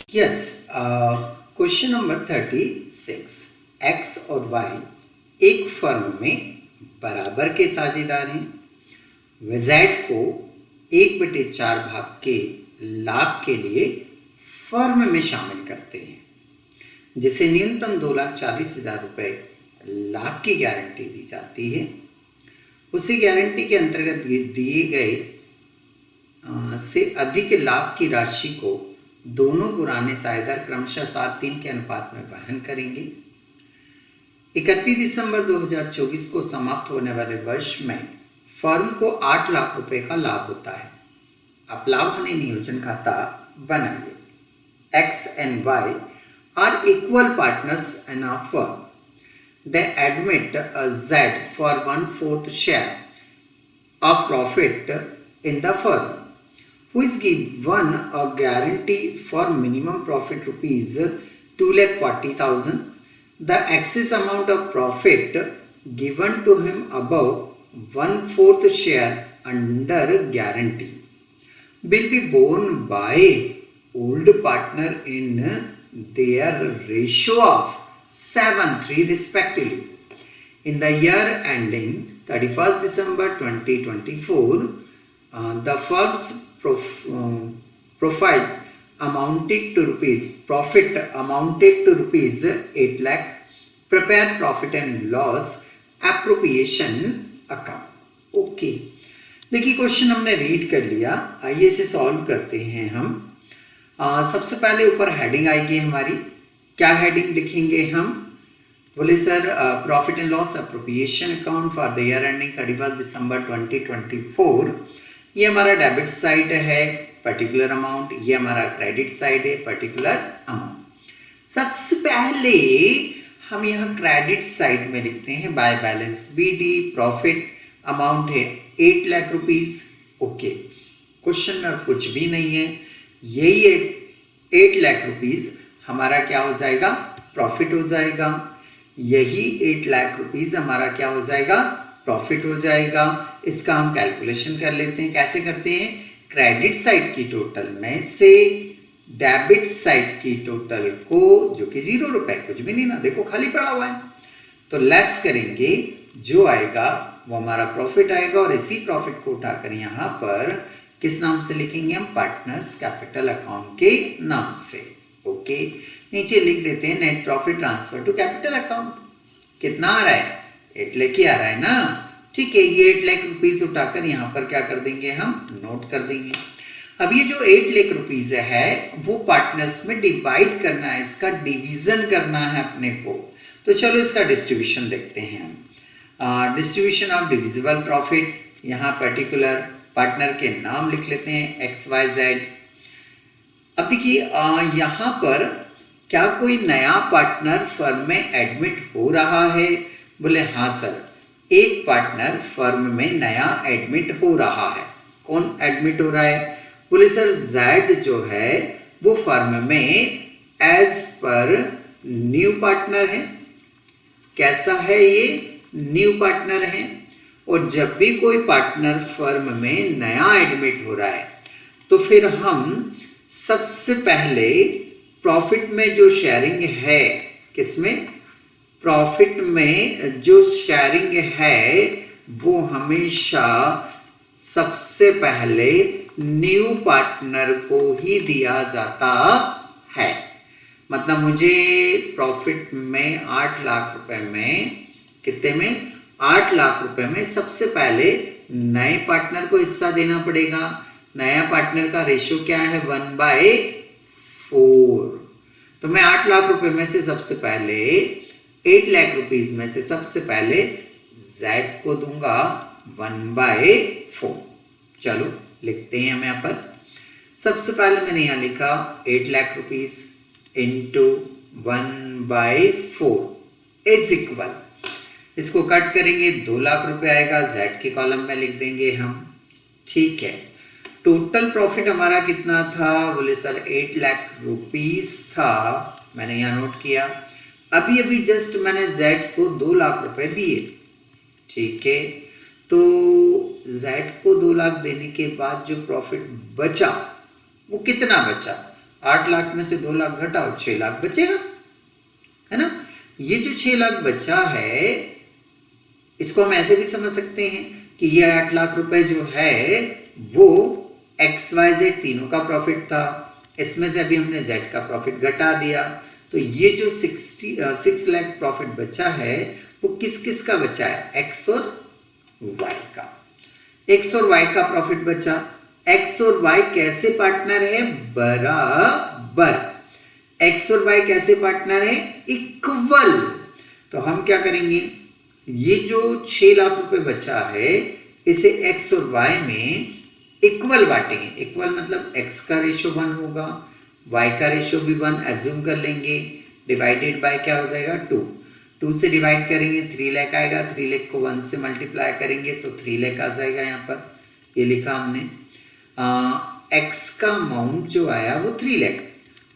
Yes, question number 36। X और Y एक firm में बराबर के साझेदार हैं। वे जेड को 1/4 भाग के लाभ के लिए फर्म में शामिल करते हैं, जिसे न्यूनतम 2,40,000 रुपये लाभ की गारंटी दी जाती है। उसी गारंटी के अंतर्गत दिए गए से अधिक लाभ की राशि को दोनों पुराने साझेदार क्रमशः 7:3 के अनुपात में वहन करेंगे। 31 दिसंबर 2024 को समाप्त होने वाले वर्ष में फर्म को 8 लाख रुपए का लाभ होता है। अब लाभ हानि नियोजन खाता बनाइए। X and Y are equal partners in a firm. They admit a Z for 1/4 share of profit in the firm, who is given a guarantee for minimum profit rupees 2,40,000. The excess amount of profit given to him above 1/4 share under guarantee will be borne by old partner in their ratio of 7:3 respectively. In the year ending 31st December 2024, the firm's profit amounted to rupees 8 lakh. Prepare profit and loss appropriation account. Okay, देखिए question हमने read कर लिया। आइए इसे solve करते हैं हम। सबसे पहले ऊपर हेडिंग आएगी हमारी। क्या हेडिंग लिखेंगे हम? बोले sir profit and loss appropriation account for the year ending 31 December 2024। ये हमारा डेबिट साइड है, पर्टिकुलर अमाउंट। ये हमारा क्रेडिट साइड है, पर्टिकुलर अमाउंट। सबसे पहले हम यहाँ क्रेडिट साइड में लिखते हैं by balance BD. Profit amount है 8 लाख रुपीस। ओके, क्वेश्चन में और कुछ भी नहीं है। यही 8 लाख रुपीस हमारा क्या हो जाएगा? प्रॉफिट हो जाएगा। यही 8 लाख रुपीस हमारा क्या हो जाएगा? प्रॉफिट हो जाएगा। इसका हम कैलकुलेशन कर लेते हैं। कैसे करते हैं? क्रेडिट साइड की टोटल में से डेबिट साइड की टोटल को, जो कि 0 रुपए, कुछ भी नहीं ना, देखो खाली पड़ा हुआ है, तो लेस करेंगे। जो आएगा वो हमारा प्रॉफिट आएगा। और इसी प्रॉफिट को उठाकर यहाँ पर किस नाम से लिखेंगे हम? पार्टनर्स कैपिटल अकाउंट के नाम से। ओके, नीचे लिख देते हैं net profit transfer to capital account. कितना आ रहा है? 8 लाख ही आ रहा है ना। ठीक है, ये 8 लाख रुपीज उठाकर यहाँ पर क्या कर देंगे हम? नोट कर देंगे। अब ये जो 8 लाख रुपीज है वो पार्टनर्स में डिवाइड करना है, इसका डिवीजन करना है अपने को। तो चलो इसका डिस्ट्रीब्यूशन देखते हैं हम। डिस्ट्रीब्यूशन ऑफ डिविजिबल प्रॉफिट, यहाँ पर्टिकुलर पार्टनर के नाम लिख लेते हैं XYZ। अब देखिए यहाँ पर क्या कोई नया पार्टनर फर्म में एडमिट हो रहा है? बोले हाँ सर, एक पार्टनर फर्म में नया एडमिट हो रहा है। कौन एडमिट हो रहा है? बोले सर Z जो है वो फर्म में एज पर न्यू पार्टनर है। कैसा है ये? न्यू पार्टनर है। और जब भी कोई पार्टनर फर्म में नया एडमिट हो रहा है तो फिर हम सबसे पहले प्रॉफिट में जो शेयरिंग है, किसमें? प्रॉफिट में जो शेयरिंग है वो हमेशा सबसे पहले न्यू पार्टनर को ही दिया जाता है। मतलब मुझे प्रॉफिट में 8 लाख रुपए में, कितने में? 8 लाख रुपए में सबसे पहले नए पार्टनर को हिस्सा देना पड़ेगा। नया पार्टनर का रेशियो क्या है? 1/4। तो मैं 8 लाख रुपए में से सबसे पहले 8 लाख रुपीस में से सबसे पहले Z को दूंगा 1/4। चलो लिखते हैं हम यहाँ पर। सबसे पहले मैंने यहाँ लिखा 8 lakh rupees into 1/4 is equal, इसको कट करेंगे 2 लाख रुपए आएगा, Z के कॉलम में लिख देंगे हम। ठीक है, टोटल प्रॉफिट हमारा कितना था? बोले सर 8 लाख रुपीस था। मैंने यहाँ नोट किया। अभी अभी जस्ट मैंने Z को 2 लाख रुपए दिए। ठीक है, तो Z को 2 लाख देने के बाद जो प्रॉफिट बचा वो कितना बचा? 8 लाख में से 2 लाख घटाओ, 6 लाख बचेगा, है ना। ये जो 6 लाख बचा है इसको हम ऐसे भी समझ सकते हैं कि ये 8 लाख रुपए जो है वो XYZ तीनों का प्रॉफिट था, इसमें से अभी हमने Z का प्रॉफिट घटा दिया, तो ये जो 6 लाख प्रॉफिट बचा है वो किस किस का बचा है, X और Y का। X और Y का प्रॉफिट बचा। X और Y कैसे पार्टनर है, बराबर। X और Y कैसे पार्टनर है, इक्वल। तो हम क्या करेंगे, ये जो 6 लाख रुपए बचा है इसे X और Y में इक्वल बांटेंगे। इक्वल मतलब X का रेशियो 1 होगा, Y का रेशियो भी 1 एज्यूम कर लेंगे, डिवाइडेड बाय क्या हो जाएगा 2। 2 से डिवाइड करेंगे 3 लाख आएगा, 3 लाख को 1 से मल्टीप्लाई करेंगे तो 3 लाख आ जाएगा। यहाँ पर ये लिखा हमने। X का अमाउंट जो आया वो 3 लाख,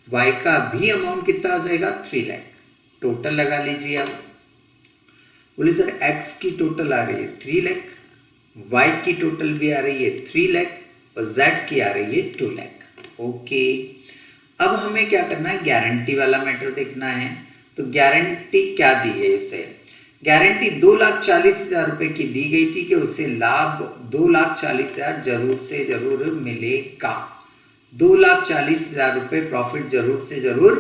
Y का भी अमाउंट कितना आ जाएगा 3 लाख। टोटल लगा लीजिए आप। बोले सर X की टोटल आ रही है 3 लाख, Y की टोटल भी आ रही है 3 लाख और Z की आ रही है 2 लाख। ओके, अब हमें क्या करना है, गारंटी वाला मैटर देखना है। तो गारंटी क्या दी है उसे, गारंटी 2,40,000 रुपए की दी गई थी कि उसे लाभ 2,40,000 जरूर से जरूर मिलेगा। 2,40,000 रुपए प्रॉफिट जरूर से जरूर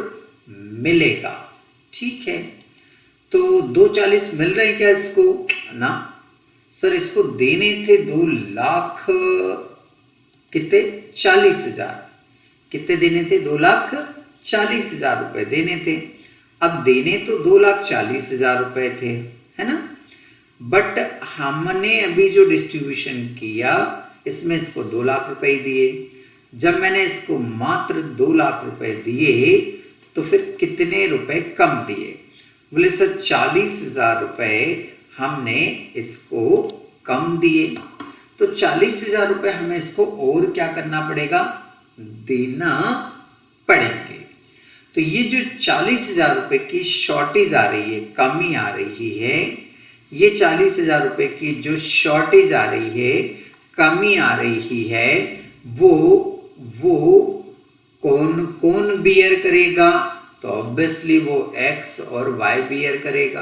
मिलेगा। ठीक है, तो 2,40 मिल रहे क्या इसको ना, सर इसको देने थे 2 लाख कितने 40,000, कितने देने थे 2,40,000 रुपए देने थे। अब देने तो 2,40,000 रुपए थे, है ना, बट हमने अभी जो डिस्ट्रीब्यूशन किया इसमें इसको 2 लाख रुपए दिए। जब मैंने इसको मात्र 2 लाख रुपए दिए तो फिर कितने रुपए कम दिए, बोले सर 40,000 रुपए हमने इसको कम दिए। तो 40,000 रुपए हमें इसको और क्या करना पड़ेगा, देना पड़ेंगे। तो ये जो 40,000 रुपए की शॉर्टेज आ रही है, कमी आ रही है, ये 40,000 रुपए की जो शॉर्टेज आ रही है, कमी आ रही है, वो कौन कौन बियर करेगा, तो ऑब्वियसली वो X और Y बियर करेगा।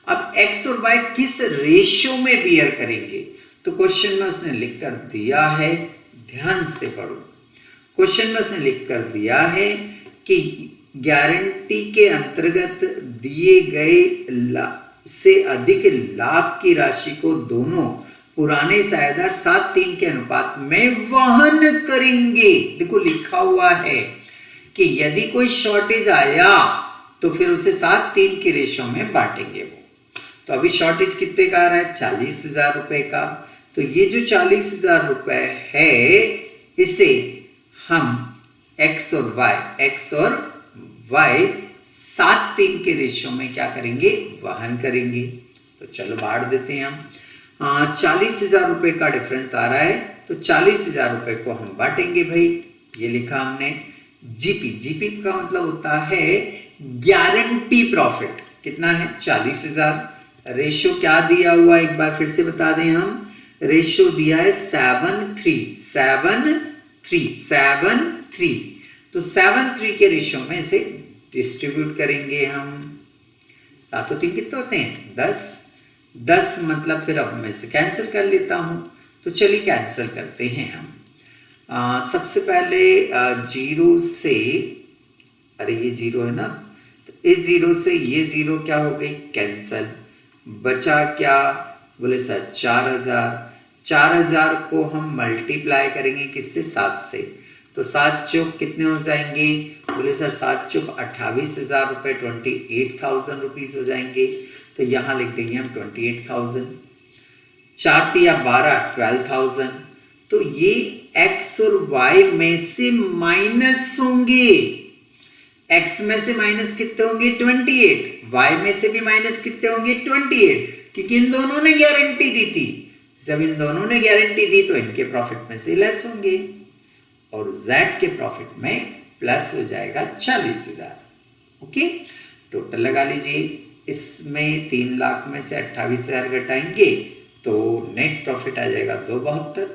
अब X और Y किस रेशियो में बियर करेंगे, तो क्वेश्चन में उसने लिख कर दिया है, ध्यान से पढ़ो। क्वेश्चन में उसने लिख कर दिया है कि गारंटी के अंतर्गत दिए गए से अधिक लाभ की राशि को दोनों पुराने साझेदार 7:3 के अनुपात में वहन करेंगे। देखो लिखा हुआ है कि यदि कोई शॉर्टेज आया तो फिर उसे 7:3 के रेशियो में बांटेंगे वो। तो अभी शॉर्टेज कितने का आ रहा है, 40,000 रुपए का। तो ये जो 40,000 रुपए है इसे हम X और Y 7:3 के रेशियो में क्या करेंगे, वहन करेंगे। तो चलो बांट देते हैं हम। 40,000 रुपए का डिफरेंस आ रहा है तो 40,000 रुपए को हम बांटेंगे भाई। ये लिखा हमने जीपी का मतलब होता है गारंटी प्रॉफिट। कितना है 40,000। रेशियो क्या दिया हुआ एक बार फिर से बता दें हम, रेशियो दिया है 7:3। तो 7:3 के रेशियो में इसे डिस्ट्रीब्यूट करेंगे हम। 7 और 3 कितने होते हैं 10 मतलब फिर अब मैं इसे कैंसिल कर लेता हूं। तो चलिए कैंसिल करते हैं हम। सबसे पहले 0 से, अरे ये 0 है ना, तो इस 0 से ये 0 क्या हो गई कैंसिल। बचा क्या, बोले सर 4,000 को हम मल्टीप्लाई करेंगे किससे 7 से, तो 7 चौक कितने हो जाएंगे, बोले सर 7 चौक 28,000 रुपये 28,000 रुपीज हो जाएंगे। तो यहाँ लिख देंगे हम 28,000। 4 तिया 12 12,000। तो ये X और Y में से माइनस होंगे। X में से माइनस कितने होंगे 28, Y में से भी माइनस कितने होंगे 28, क्योंकि इन दोनों ने गारंटी दी थी। जब इन दोनों ने गारंटी दी तो इनके प्रॉफिट में से लेस होंगे और Z के प्रॉफिट में प्लस हो जाएगा 40,000। ओके, टोटल लगा लीजिए। इसमें 3 लाख में से 28,000 घटाएंगे तो नेट प्रॉफिट आ जाएगा 272।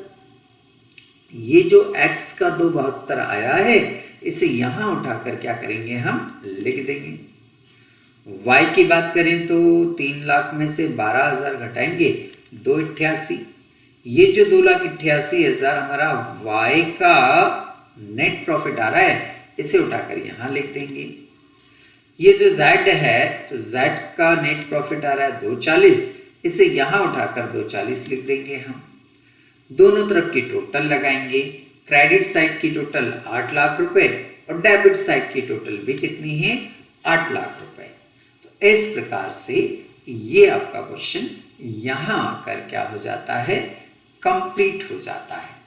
ये जो x का 272 आया है इसे यहां उठाकर क्या करेंगे, हम लिख देंगे। y की बात करें तो 3 लाख में से 12,000 घटाएंगे 288। ये जो 2,88,000 हमारा y का नेट प्रॉफिट आ रहा है इसे उठाकर यहां लिख देंगे। ये जो z है तो z का नेट प्रॉफिट आ रहा है 240, इसे यहां उठाकर 240 लिख देंगे हम। दोनों तरफ की टोटल लगाएंगे, क्रेडिट साइड की टोटल 8 लाख रुपए और डेबिट साइड की टोटल भी कितनी है, 8 लाख रुपए। तो इस प्रकार से ये आपका क्वेश्चन यहां आकर क्या हो जाता है, कंप्लीट हो जाता है।